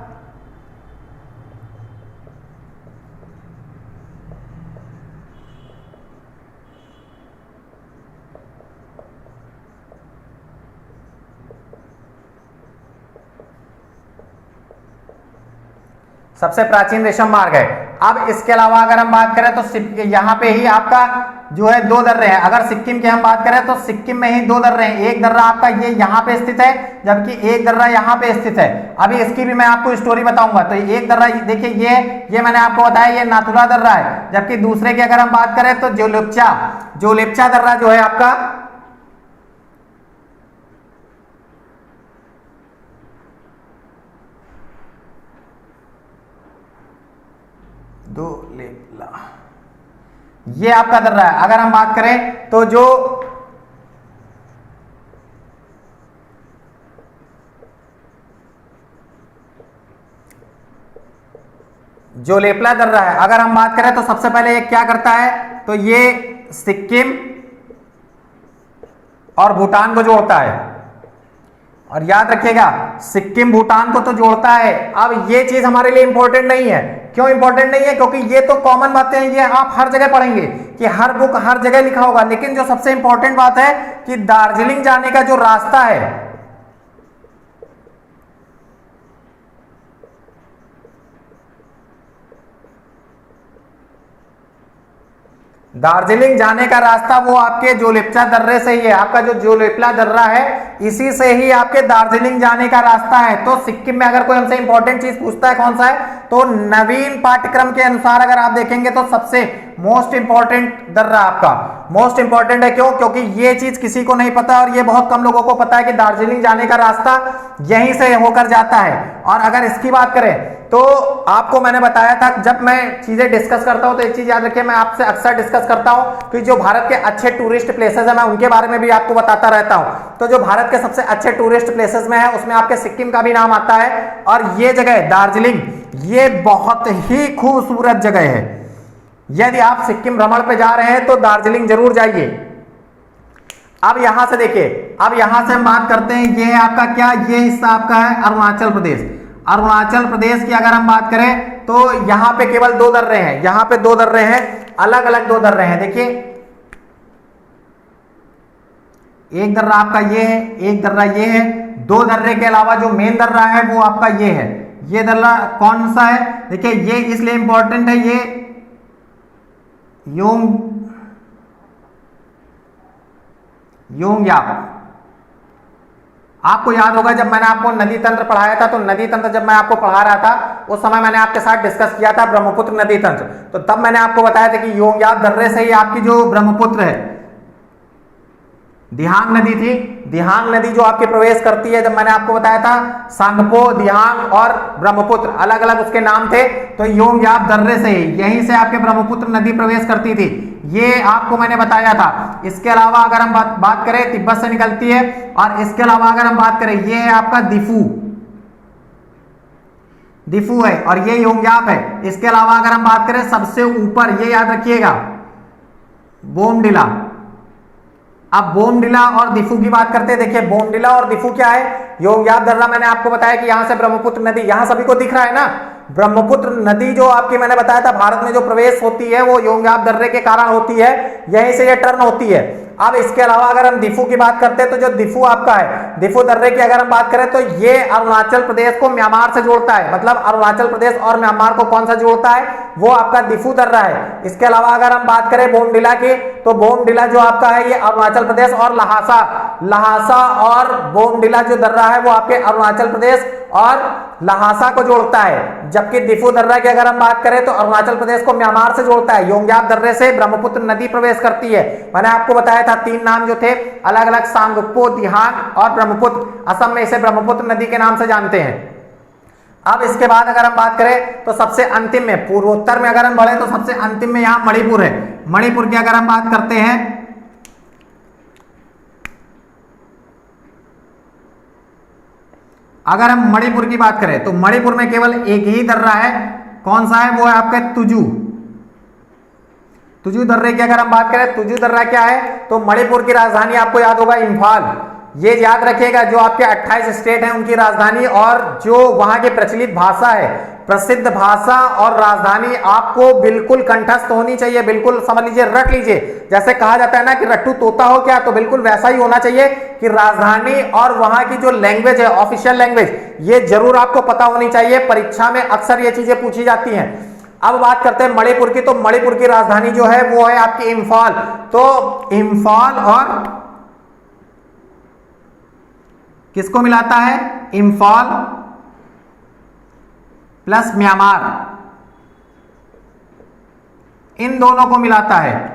Speaker 1: सबसे प्राचीन रेशम मार्ग है। अब इसके अलावा अगर हम बात करें तो यहां पे ही आपका जो है दो दर्रे हैं। अगर सिक्किम की हम बात करें तो सिक्किम में ही दो दर्रे हैं, एक दर्रा आपका ये यहाँ पे स्थित है जबकि एक दर्रा यहाँ पे स्थित है। अभी इसकी भी मैं आपको स्टोरी बताऊंगा। तो एक दर्रा देखिए ये मैंने आपको बताया ये नाथुला दर्रा है, जबकि दूसरे की अगर हम बात करें तो जोलेप्चा दर्रा जो है आपका ये आपका दर्रा है। अगर हम बात करें तो जो जो लेपला दर्रा है, अगर हम बात करें तो सबसे पहले ये क्या करता है, तो ये सिक्किम और भूटान को जोड़ता है। और याद रखिएगा सिक्किम भूटान को तो जोड़ता है। अब ये चीज हमारे लिए इंपॉर्टेंट नहीं है। क्यों इंपॉर्टेंट नहीं है? क्योंकि ये तो कॉमन बातें हैं, ये आप हर जगह पढ़ेंगे कि हर बुक हर जगह लिखा होगा। लेकिन जो सबसे इंपॉर्टेंट बात है कि दार्जिलिंग जाने का जो रास्ता है, दार्जिलिंग जाने का रास्ता वो आपके जोलेप्चा दर्रे से ही है। आपका जो जोलेप्ला दर्रा है इसी से ही आपके दार्जिलिंग जाने का रास्ता है। तो सिक्किम में अगर कोई हमसे इंपॉर्टेंट चीज पूछता है कौन सा है, तो नवीन पाठ्यक्रम के अनुसार अगर आप देखेंगे तो सबसे मोस्ट इंपॉर्टेंट दर्रा आपका मोस्ट इंपॉर्टेंट है। क्यों? क्योंकि ये चीज किसी को नहीं पता और ये बहुत कम लोगों को पता है कि दार्जिलिंग जाने का रास्ता यहीं से होकर जाता है। और अगर इसकी बात करें तो आपको मैंने बताया था, जब मैं चीजें डिस्कस करता हूं तो एक चीज याद रखिए, मैं आपसे अक्सर डिस्कस करता हूं कि जो भारत के अच्छे टूरिस्ट प्लेसेस है मैं उनके बारे में भी आपको बताता रहता हूं। तो जो भारत के सबसे अच्छे टूरिस्ट प्लेसेस में है उसमें आपके सिक्किम का भी नाम आता है। और ये जगह दार्जिलिंग ये बहुत ही खूबसूरत जगह है। यदि आप सिक्किम भ्रमण पे जा रहे हैं तो दार्जिलिंग जरूर जाइए। अब यहां से देखिए, अब यहां से हम बात करते हैं, ये है आपका क्या, ये हिस्सा आपका है अरुणाचल प्रदेश। अरुणाचल प्रदेश की अगर हम बात करें तो यहां पे केवल दो दर्रे हैं, यहां पे दो दर्रे हैं, अलग अलग दो दर्रे हैं। देखिए एक दर्रा आपका ये है, एक दर्रा ये है। दो दर्रे के अलावा जो मेन दर्रा है वो आपका ये है। ये दर्रा कौन सा है? देखिए ये इसलिए इंपॉर्टेंट है, ये योंगयाप। आपको याद होगा जब मैंने आपको नदी तंत्र पढ़ाया था, तो नदी तंत्र जब मैं आपको पढ़ा रहा था उस समय मैंने आपके साथ डिस्कस किया था ब्रह्मपुत्र नदी तंत्र। तो तब मैंने आपको बताया था कि योंगयाप दर्रे से ही आपकी जो ब्रह्मपुत्र है, दिहांग नदी थी, दिहांग नदी जो आपके प्रवेश करती है, जब मैंने आपको बताया था सांगपो, दिहांग और ब्रह्मपुत्र अलग अलग उसके नाम थे। तो योंगयाप दर्रे से ही यहीं से आपके ब्रह्मपुत्र नदी प्रवेश करती थी, ये आपको मैंने बताया था। इसके अलावा अगर हम बात करें तिब्बत से निकलती है। और इसके अलावा अगर हम बात करें ये है आपका दिफू है और ये योंगयाप है। इसके अलावा अगर हम बात करें सबसे ऊपर, ये याद रखिएगा बोमडिला। अब बोमडिला और दिफू की बात करते हैं। देखिए बोमडिला और दिफू क्या है, योंगयाप दर्रा मैंने आपको बताया कि यहां से ब्रह्मपुत्र नदी, यहां सभी को दिख रहा है ना, ब्रह्मपुत्र नदी जो आपकी मैंने बताया था भारत में जो प्रवेश होती है वो योंगयाप दर्रे के कारण होती है, यहीं से ये टर्न होती है। अब इसके अलावा अगर हम दिफू की बात करते हैं तो जो दिफू आपका है, दिफू दर्रे की अगर हम बात करें तो ये अरुणाचल प्रदेश को म्यांमार से जोड़ता है। मतलब अरुणाचल प्रदेश और म्यांमार को कौन सा जोड़ता है, वो आपका दिफू दर्रा है। इसके अलावा अगर हम बात करें बोमडिला की, तो बोमडिला जो आपका है ये अरुणाचल प्रदेश और लहासा और बोमडिला जो दर्रा है वो आपके अरुणाचल प्रदेश और लहासा को जोड़ता है। जबकि दिफू दर्रा की अगर हम बात करें तो अरुणाचल प्रदेश को म्यांमार से जोड़ता है। योंगयाप दर्रे से ब्रह्मपुत्र नदी प्रवेश करती है। मैंने आपको बताया था तीन नाम जो थे अलग अलग, सांगपो, दिहांग और ब्रह्मपुत्र। असम में इसे ब्रह्मपुत्र नदी के नाम से जानते हैं। अब इसके बाद अगर हम बात करें तो सबसे अंतिम में, पूर्वोत्तर में अगर हम बढ़े तो सबसे अंतिम में यहां मणिपुर है। मणिपुर की अगर हम बात करते हैं, अगर हम मणिपुर की बात करें तो मणिपुर में केवल एक ही दर्रा है। कौन सा है? वो है आपका तुजू दर्रे की अगर हम बात करें, तुजू दर्रा क्या है, तो मणिपुर की राजधानी आपको याद होगा इंफाल। ये याद रखिएगा जो आपके 28 स्टेट हैं उनकी राजधानी और जो वहां की प्रचलित भाषा है, प्रसिद्ध भाषा और राजधानी आपको बिल्कुल कंठस्थ होनी चाहिए। बिल्कुल समझ लीजिए, रट लीजिए। जैसे कहा जाता है ना कि रट्टू तोता हो क्या, तो बिल्कुल वैसा ही होना चाहिए कि राजधानी और वहां की जो लैंग्वेज है, ऑफिशियल लैंग्वेज, ये जरूर आपको पता होनी चाहिए। परीक्षा में अक्सर ये चीजें पूछी जाती हैं। अब बात करते हैं मणिपुर की, तो मणिपुर की राजधानी जो है वो है आपकी इंफाल। तो इंफाल और किसको मिलाता है? इंफाल प्लस म्यांमार, इन दोनों को मिलाता है।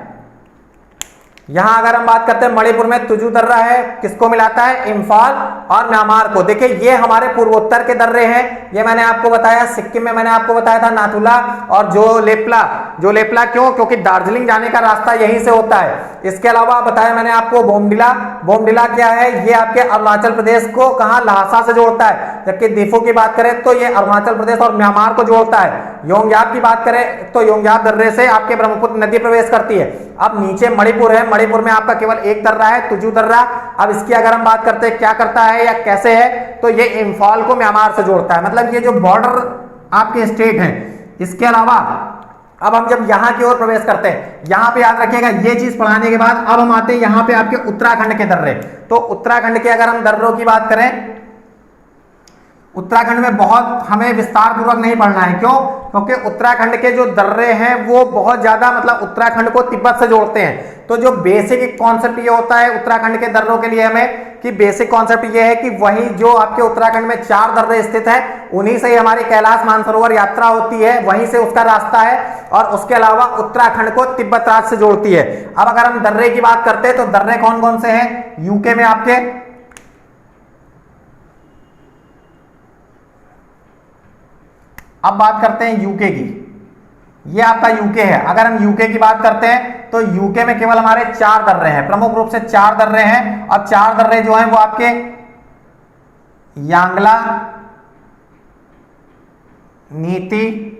Speaker 1: यहां अगर हम बात करते हैं मणिपुर में तुजू दर्रा है, किसको मिलाता है? इंफाल और म्यांमार को। देखिए ये हमारे पूर्वोत्तर के दर्रे हैं, ये मैंने आपको बताया। सिक्किम में मैंने आपको बताया था नाथुला और जो लेपला क्यों? क्योंकि दार्जिलिंग जाने का रास्ता यहीं से होता है। इसके अलावा बताया मैंने आपको बोमडिला क्या है, ये आपके अरुणाचल प्रदेश को कहां, लहासा से जोड़ता है। जबकि दीफू की बात करें तो ये अरुणाचल प्रदेश और म्यांमार को जोड़ता है। योंग्याब की बात करें तो योंग्याब दर्रे से आपके ब्रह्मपुत्र नदी प्रवेश करती है। अब नीचे मणिपुर है, मणिपुर में आपका केवल एक दर्रा है, तुजू दर्रा। अब इसकी अगर हम बात करते हैं क्या करता है या कैसे है, तो ये इम्फाल को म्यांमार से जोड़ता है। मतलब ये जो बॉर्डर आपके स्टेट हैं। इसके अलावा अब हम जब यहां की ओर प्रवेश करते हैं, यहां पे याद रखिएगा ये चीज पढ़ाने के बाद अब हम आते हैं यहां पे आपके उत्तराखंड के दर्रे। तो उत्तराखंड के अगर हम दर्रों की बात करें, उत्तराखंड में बहुत हमें विस्तार पूर्वक नहीं पढ़ना है। क्यों? क्योंकि उत्तराखंड के जो दर्रे हैं वो बहुत ज्यादा मतलब उत्तराखंड को तिब्बत से जोड़ते हैं। तो जो बेसिक कॉन्सेप्ट ये होता है उत्तराखंड के दर्रों के लिए हमें, कि बेसिक कॉन्सेप्ट ये है कि वही जो आपके उत्तराखंड में 4 दर्रे स्थित है, उन्हीं से ही हमारी कैलाश मानसरोवर यात्रा होती है, वहीं से उसका रास्ता है। और उसके अलावा उत्तराखंड को तिब्बत राज से जोड़ती है। अब अगर हम दर्रे की बात करते हैं तो दर्रे कौन कौन से हैं? यूके में आपके अब बात करते हैं यूके की। ये आपका यूके है। अगर हम यूके की बात करते हैं तो यूके में केवल हमारे 4 दर्रे हैं, प्रमुख रूप से 4 दर्रे हैं। और 4 दर्रे जो हैं वो आपके यांगला, नीति,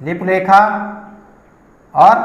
Speaker 1: लिपलेखा और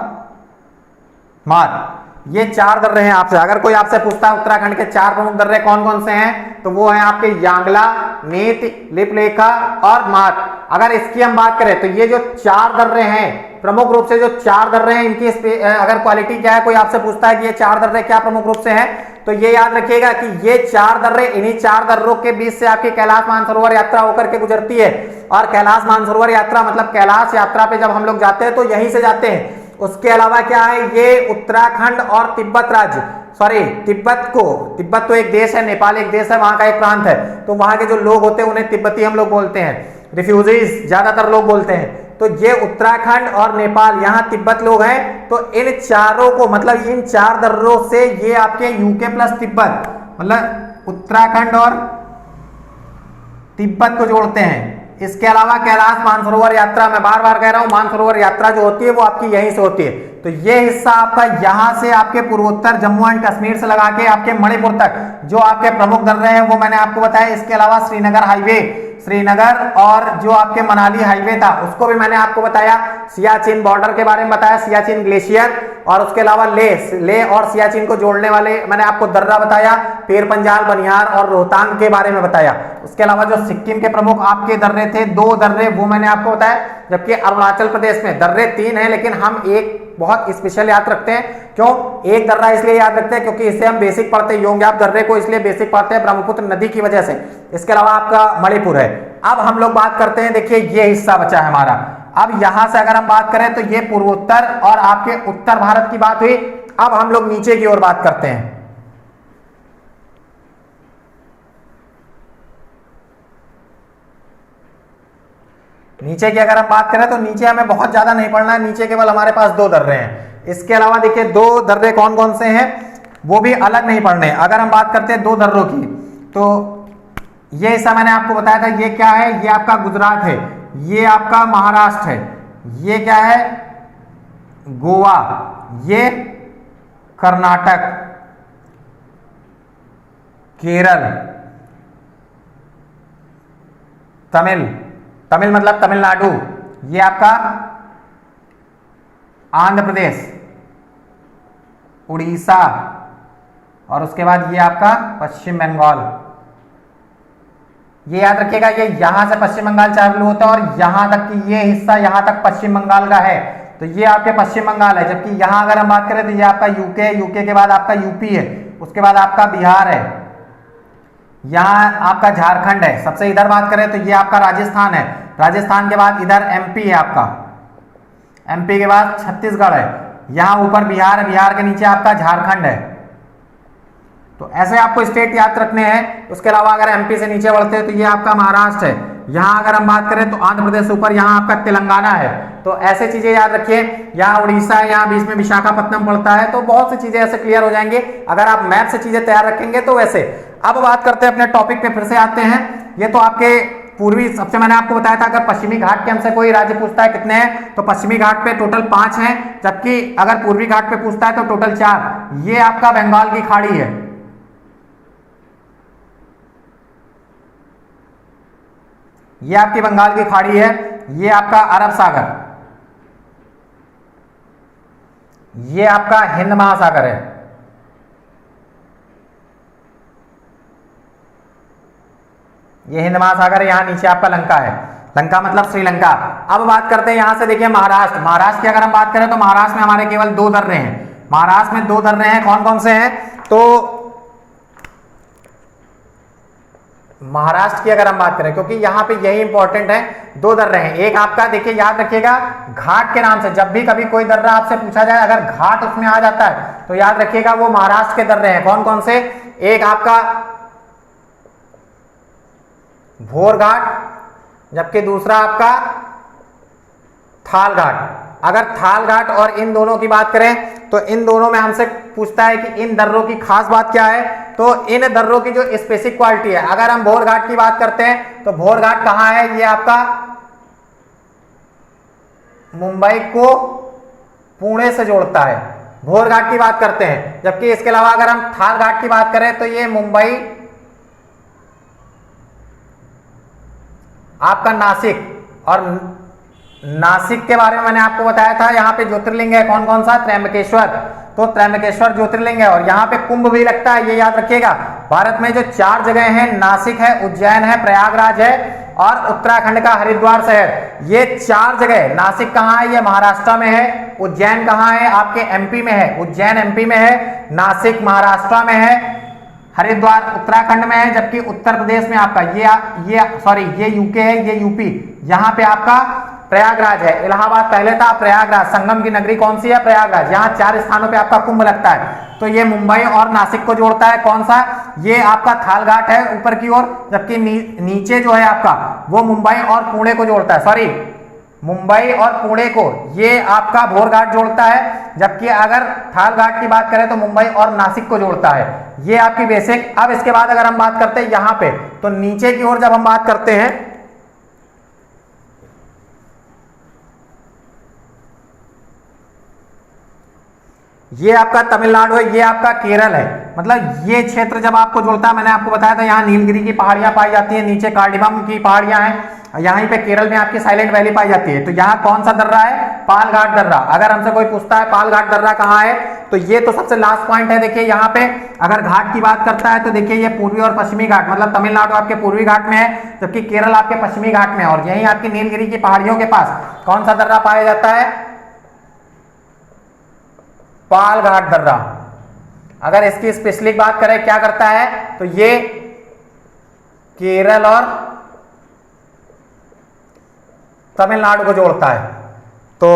Speaker 1: मार, ये 4 दर्रे हैं। आपसे अगर कोई आपसे पूछता है उत्तराखंड के 4 प्रमुख दर्रे कौन कौन से हैं, तो वो हैं आपके यांगला, नीत, लिपलेखा और मात। अगर इसकी हम बात करें तो ये जो 4 दर्रे हैं, प्रमुख रूप से जो 4 दर्रे हैं, इनकी अगर क्वालिटी क्या है, कोई आपसे पूछता है कि ये 4 दर्रे क्या प्रमुख रूप से हैं, तो ये याद रखिएगा कि ये 4 दर्रे, इन्हीं 4 दर्रों के बीच से आपकी कैलाश मानसरोवर यात्रा होकर के गुजरती है। और कैलाश मानसरोवर यात्रा मतलब कैलाश यात्रा पे जब हम लोग जाते हैं तो यहीं से जाते हैं। उसके अलावा क्या है, ये उत्तराखंड और तिब्बत राज्य, सॉरी तिब्बत तो एक देश है, नेपाल एक देश है, वहां का एक प्रांत है। तो वहां के जो लोग होते हैं उन्हें तिब्बती हम लोग बोलते हैं, रिफ्यूजीज ज्यादातर लोग बोलते हैं। तो ये उत्तराखंड और नेपाल, यहाँ तिब्बत लोग हैं। तो इन चारों को मतलब इन 4 दर्रों से ये आपके यूके प्लस तिब्बत मतलब उत्तराखंड और तिब्बत को जोड़ते हैं। इसके अलावा कैलाश मानसरोवर यात्रा, मैं बार बार कह रहा हूं, मानसरोवर यात्रा जो होती है वो आपकी यहीं से होती है। तो ये हिस्सा आपका यहां से आपके पूर्वोत्तर जम्मू एंड कश्मीर से लगा के आपके मणिपुर तक जो आपके प्रमुख दर्रे हैं वो मैंने आपको बताया। इसके अलावा श्रीनगर हाईवे, श्रीनगर और जो आपके मनाली हाईवे था उसको भी मैंने आपको बताया। सियाचिन बॉर्डर के बारे में बताया, सियाचिन ग्लेशियर, और उसके अलावा ले और सियाचिन को जोड़ने वाले मैंने आपको दर्रा बताया, पीर पंजाल, बनिहार और रोहतांग के बारे में बताया। उसके अलावा जो सिक्किम के प्रमुख आपके दर्रे थे, 2 दर्रे, वो मैंने आपको बताया। जबकि अरुणाचल प्रदेश में दर्रे 3 हैं, लेकिन हम एक बहुत स्पेशल याद रखते हैं। क्यों? एक दर्रा इसलिए याद रखते हैं क्योंकि इससे हम बेसिक पढ़ते हैं, योंग्याब दर्रे को इसलिए बेसिक पढ़ते हैं ब्रह्मपुत्र नदी की वजह से। इसके अलावा आपका मणिपुर है। अब हम लोग बात करते हैं, देखिए ये हिस्सा बचा है हमारा। अब यहां से अगर हम बात करें तो ये पूर्वोत्तर और आपके उत्तर भारत की बात हुई। अब हम लोग नीचे की ओर बात करते हैं। नीचे की अगर हम बात करें तो नीचे हमें बहुत ज्यादा नहीं पढ़ना है, नीचे केवल हमारे पास 2 दर्रे हैं। इसके अलावा देखिए 2 दर्रे कौन कौन से हैं वो भी अलग नहीं पढ़ने। अगर हम बात करते हैं 2 दर्रों की, तो ये हिस्सा मैंने आपको बताया था, ये क्या है, ये आपका गुजरात है, ये आपका महाराष्ट्र है, ये क्या है, गोवा, ये कर्नाटक, केरल, तमिल मतलब तमिलनाडु, ये आपका आंध्र प्रदेश, उड़ीसा, और उसके बाद ये आपका पश्चिम बंगाल। ये याद रखिएगा, ये यहां से पश्चिम बंगाल चालू होता है और यहां तक की ये हिस्सा यहां तक पश्चिम बंगाल का है। तो ये आपके पश्चिम बंगाल है। जबकि यहां अगर हम बात करें तो ये आपका यूके के बाद आपका यूपी है, उसके बाद आपका बिहार है, यहां आपका झारखंड है। सबसे इधर बात करें तो ये आपका राजस्थान है, राजस्थान के बाद इधर एमपी है आपका, एमपी के बाद छत्तीसगढ़ है, यहां ऊपर बिहार है, बिहार के नीचे आपका झारखंड है। तो ऐसे आपको स्टेट याद रखने हैं। उसके अलावा अगर एमपी से नीचे बढ़ते हैं तो ये आपका महाराष्ट्र है, यहां अगर हम बात करें तो आंध्र प्रदेश ऊपर, यहां आपका तेलंगाना है। तो ऐसे चीजें याद रखिए। यहाँ उड़ीसा है, यहाँ बीच में विशाखापट्टनम पड़ता है। तो बहुत सी चीजें ऐसे क्लियर हो जाएंगे अगर आप मैप से चीजें तैयार रखेंगे तो। वैसे अब बात करते हैं अपने टॉपिक पे, फिर से आते हैं। ये तो आपके पूर्वी, सबसे मैंने आपको बताया था अगर पश्चिमी घाट के हमसे कोई राज्य पूछता है कितने हैं, तो पश्चिमी घाट पे टोटल 5 हैं, जबकि अगर पूर्वी घाट पे पूछता है तो टोटल 4। ये आपका बंगाल की खाड़ी है, ये आपकी बंगाल की खाड़ी है, ये आपका अरब सागर, ये आपका हिंद महासागर है, ये हिंद महासागर है। यहां नीचे आपका लंका है, लंका मतलब श्रीलंका। अब बात करते हैं यहां से, देखिए महाराष्ट्र, महाराष्ट्र की अगर हम बात करें तो महाराष्ट्र में हमारे केवल 2 दर्रे हैं, महाराष्ट्र में 2 दर्रे हैं। कौन कौन से हैं, तो महाराष्ट्र की अगर हम बात करें, क्योंकि यहां पे यही इंपॉर्टेंट है, 2 दर्रे हैं। एक आपका देखिए याद रखिएगा घाट के नाम से, जब भी कभी कोई दर्रा आपसे पूछा जाए अगर घाट उसमें आ जाता है तो याद रखिएगा वो महाराष्ट्र के दर्रे हैं। कौन कौन से, एक आपका भोर घाट, जबकि दूसरा आपका थाल घाट। अगर थाल घाट और इन दोनों की बात करें तो इन दोनों में हमसे पूछता है कि इन दर्रों की खास बात क्या है, तो इन दर्रों की जो स्पेसिफिक क्वालिटी है, अगर हम भोर घाट की बात करते हैं तो भोर घाट कहां है, ये आपका मुंबई को पुणे से जोड़ता है, भोर घाट की बात करते हैं। जबकि इसके अलावा अगर हम थाल घाट की बात करें तो ये मुंबई आपका नासिक, और नासिक के बारे में मैंने आपको बताया था, यहाँ पे ज्योतिर्लिंग है कौन कौन सा, त्र्यंबकेश्वर, तो त्र्यंबकेश्वर ज्योतिर्लिंग है, और यहाँ पे कुंभ भी लगता है, ये याद रखिएगा। भारत में जो 4 जगह हैं, नासिक है, उज्जैन है, प्रयागराज है और उत्तराखंड का हरिद्वार शहर, ये 4 जगह। नासिक कहाँ है, ये महाराष्ट्र में है। उज्जैन कहाँ है, आपके एमपी में है, उज्जैन एमपी में है, नासिक महाराष्ट्र में है, हरिद्वार उत्तराखंड में है, जबकि उत्तर प्रदेश में आपका ये यूके है, ये यूपी, यहाँ पे आपका प्रयागराज है। इलाहाबाद पहले था, प्रयागराज, संगम की नगरी कौन सी है, प्रयागराज। यहाँ 4 स्थानों पे आपका कुंभ लगता है, तो ये मुंबई और नासिक को जोड़ता है। कौन सा, ये आपका थाल घाट है ऊपर की ओर, जबकि नीचे जो है आपका वो मुंबई और पुणे को जोड़ता है, मुंबई और पुणे को ये आपका भोर घाट जोड़ता है। जबकि अगर थाल घाट की बात करें तो मुंबई और नासिक को जोड़ता है। ये आपकी बेसिक। अब इसके बाद अगर हम बात करते हैं यहां पे, तो नीचे की ओर जब हम बात करते हैं, ये आपका तमिलनाडु है, ये आपका केरल है, मतलब ये क्षेत्र जब आपको जोड़ता है, मैंने आपको बताया था यहाँ नीलगिरी की पहाड़ियां पाई जाती हैं, नीचे कार्डिबम की पहाड़ियां हैं, यहीं पे केरल में आपकी साइलेंट वैली पाई जाती है। तो यहाँ कौन सा दर्रा है, पाल घाट दर्रा। अगर हमसे कोई पूछता है पाल घाट दर्रा कहाँ है, तो ये तो सबसे लास्ट पॉइंट है। देखिए यहाँ पे अगर घाट की बात करता है तो देखिए ये पूर्वी और पश्चिमी घाट, मतलब तमिलनाडु आपके पूर्वी घाट में है, जबकि केरल आपके पश्चिमी घाट में है, और यही आपकी नीलगिरी की पहाड़ियों के पास कौन सा दर्रा पाया जाता है, पाल घाट दर्रा। अगर इसकी स्पेशलिक बात करें क्या करता है, तो ये केरल और तमिलनाडु को जोड़ता है। तो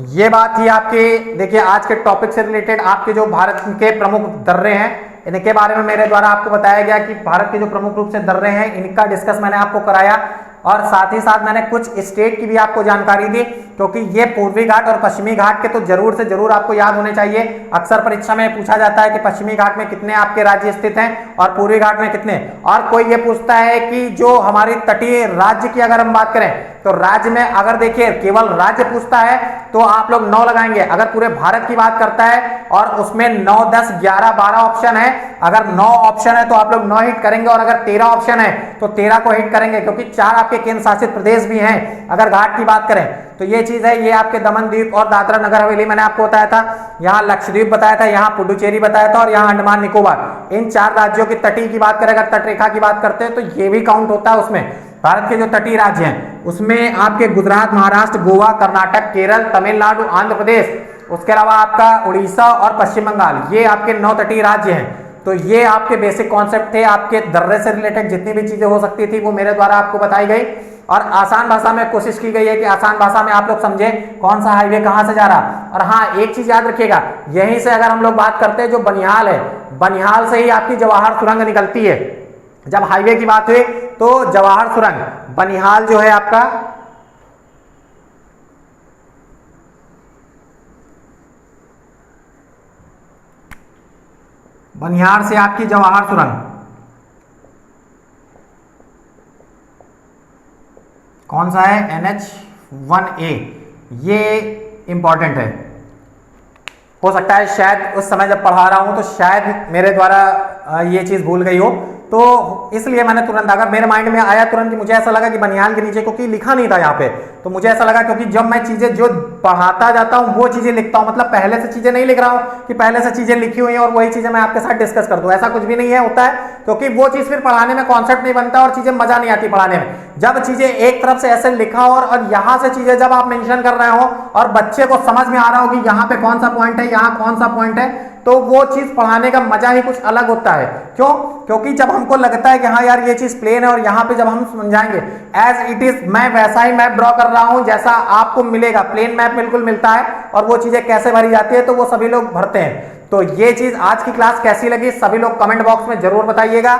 Speaker 1: ये बात थी आपकी, देखिए आज के टॉपिक से रिलेटेड आपके जो भारत के प्रमुख दर्रे हैं इनके बारे में मेरे द्वारा आपको बताया गया कि भारत के जो प्रमुख रूप से दर्रे हैं इनका डिस्कस मैंने आपको कराया, और साथ ही साथ मैंने कुछ स्टेट की भी आपको जानकारी दी, क्योंकि ये पूर्वी घाट और पश्चिमी घाट के तो जरूर से जरूर आपको याद होने चाहिए। अक्सर परीक्षा में पूछा जाता है कि पश्चिमी घाट में कितने आपके राज्य स्थित हैं और पूर्वी घाट में कितने, और कोई ये पूछता है कि जो हमारी तटीय राज्य की अगर हम बात करें तो राज्य में अगर देखिए केवल राज्य पूछता है तो आप लोग 9 लगाएंगे। अगर पूरे भारत की बात करता है और उसमें 9, 10, 11, 12 ऑप्शन है, अगर 9 ऑप्शन है तो आप लोग 9 हिट करेंगे, और अगर 13 ऑप्शन है तो 13 को हिट करेंगे, क्योंकि 4 आपके केंद्र शासित प्रदेश भी हैं अगर घाट की बात करें तो। ये चीज है, ये आपके दमन द्वीप और दादरा नगर हवेली मैंने आपको बताया था, यहाँ लक्षद्वीप बताया था, यहाँ पुडुचेरी बताया था, और यहाँ अंडमान निकोबार। इन 4 राज्यों की तटीय की बात करें, अगर तटरेखा की बात करते हैं तो ये भी काउंट होता है उसमें। भारत के जो तटीय राज्य हैं उसमें आपके गुजरात, महाराष्ट्र, गोवा, कर्नाटक, केरल, तमिलनाडु, आंध्र प्रदेश, उसके अलावा आपका उड़ीसा और पश्चिम बंगाल, ये आपके 9 तटीय राज्य हैं। तो ये आपके बेसिक कॉन्सेप्ट थे, आपके दर्रे से रिलेटेड जितनी भी चीजें हो सकती थी वो मेरे द्वारा आपको बताई गई, और आसान भाषा में कोशिश की गई है कि आसान भाषा में आप लोग समझे कौन सा हाईवे कहां से जा रहा। और हाँ, एक चीज याद रखिएगा, यहीं से अगर हम लोग बात करते हैं जो बनिहाल है, बनिहाल से ही आपकी जवाहर सुरंग निकलती है। जब हाईवे की बात हुई तो जवाहर सुरंग, बनिहाल जो है आपका, बनिहाल से आपकी जवाहर सुरंग, कौन सा है, NH1A, ये इंपॉर्टेंट है। हो सकता है शायद उस समय जब पढ़ा रहा हूं तो शायद मेरे द्वारा ये चीज भूल गई हो, तो इसलिए मैंने तुरंत, अगर मेरे माइंड में आया तुरंत कि मुझे ऐसा लगा कि बनियान के नीचे, क्योंकि लिखा नहीं था यहाँ पे, तो मुझे ऐसा लगा, क्योंकि जब मैं चीजें जो पढ़ाता जाता हूँ वो चीजें लिखता हूँ, मतलब पहले से चीजें नहीं लिख रहा हूँ कि पहले से चीजें लिखी हुई हैं और वही चीजें मैं आपके साथ डिस्कस कर दूं, ऐसा कुछ भी नहीं है, होता है, क्योंकि वो चीज फिर पढ़ाने में कॉन्सेप्ट नहीं बनता और चीजें मजा नहीं आती पढ़ाने में। जब चीजें एक तरफ से ऐसे लिखा हो और यहां से चीजें जब आप मेंशन कर रहे हो और बच्चे को समझ में आ रहा हो कि यहाँ पे कौन सा पॉइंट है, यहाँ कौन सा पॉइंट है, तो वो चीज पढ़ाने का मजा ही कुछ अलग होता है। क्यों? क्योंकि जब हमको लगता है कि हाँ यार ये चीज प्लेन है और यहाँ पे जब हम समझाएंगे एज इट इज, मैं वैसा ही मैप ड्रॉ कर रहा हूं जैसा आपको मिलेगा, प्लेन मैप बिल्कुल मिलता है, और वो चीजें कैसे भरी जाती है तो वो सभी लोग भरते हैं। तो ये चीज आज की क्लास कैसी लगी सभी लोग कमेंट बॉक्स में जरूर बताइएगा,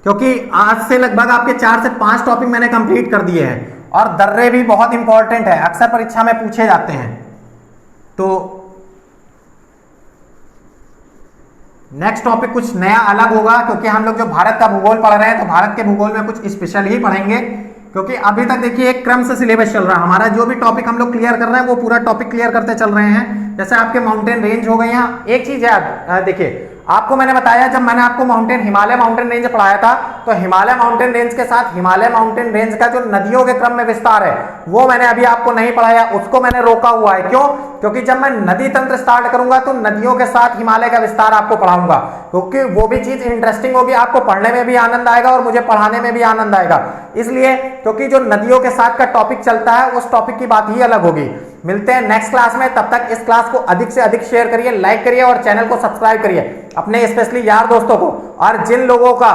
Speaker 1: क्योंकि आज से लगभग आपके 4 से 5 टॉपिक मैंने कंप्लीट कर दिए हैं और दर्रे भी बहुत इंपॉर्टेंट है, अक्सर परीक्षा में पूछे जाते हैं। तो नेक्स्ट टॉपिक कुछ नया अलग होगा, क्योंकि हम लोग जो भारत का भूगोल पढ़ रहे हैं तो भारत के भूगोल में कुछ स्पेशल ही पढ़ेंगे, क्योंकि अभी तक देखिए एक क्रम से सिलेबस चल रहा है हमारा, जो भी टॉपिक हम लोग क्लियर कर रहे हैं वो पूरा टॉपिक क्लियर करते चल रहे हैं। जैसे आपके माउंटेन रेंज हो गए हैं, एक चीज है देखिए, आपको मैंने बताया जब मैंने आपको हिमालय माउंटेन रेंज पढ़ाया था, तो हिमालय माउंटेन रेंज के साथ हिमालय माउंटेन रेंज का जो नदियों के क्रम में विस्तार है वो मैंने अभी आपको नहीं पढ़ाया, उसको मैंने रोका हुआ है। क्यों? क्योंकि जब मैं नदी तंत्र स्टार्ट करूंगा तो नदियों के साथ हिमालय का विस्तार आपको पढ़ाऊंगा, क्योंकि वो भी चीज इंटरेस्टिंग होगी, आपको पढ़ने में भी आनंद आएगा और मुझे पढ़ाने में भी आनंद आएगा, इसलिए क्योंकि जो नदियों के साथ का टॉपिक चलता है उस टॉपिक की बात ही अलग होगी। मिलते हैं नेक्स्ट क्लास में, तब तक इस क्लास को अधिक से अधिक शेयर करिए, लाइक करिए और चैनल को सब्सक्राइब करिए अपने स्पेशली यार दोस्तों को। और जिन लोगों का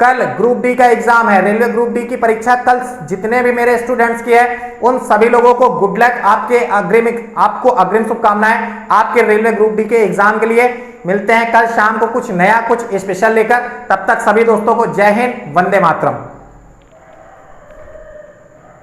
Speaker 1: कल ग्रुप डी का एग्जाम है, रेलवे ग्रुप डी की परीक्षा कल जितने भी मेरे स्टूडेंट्स की है, उन सभी लोगों को गुड लक, आपको अग्रिम शुभकामनाएं आपके रेलवे ग्रुप डी के एग्जाम के लिए। मिलते हैं कल शाम को कुछ नया कुछ स्पेशल लेकर, तब तक सभी दोस्तों को जय हिंद, वंदे मातरम।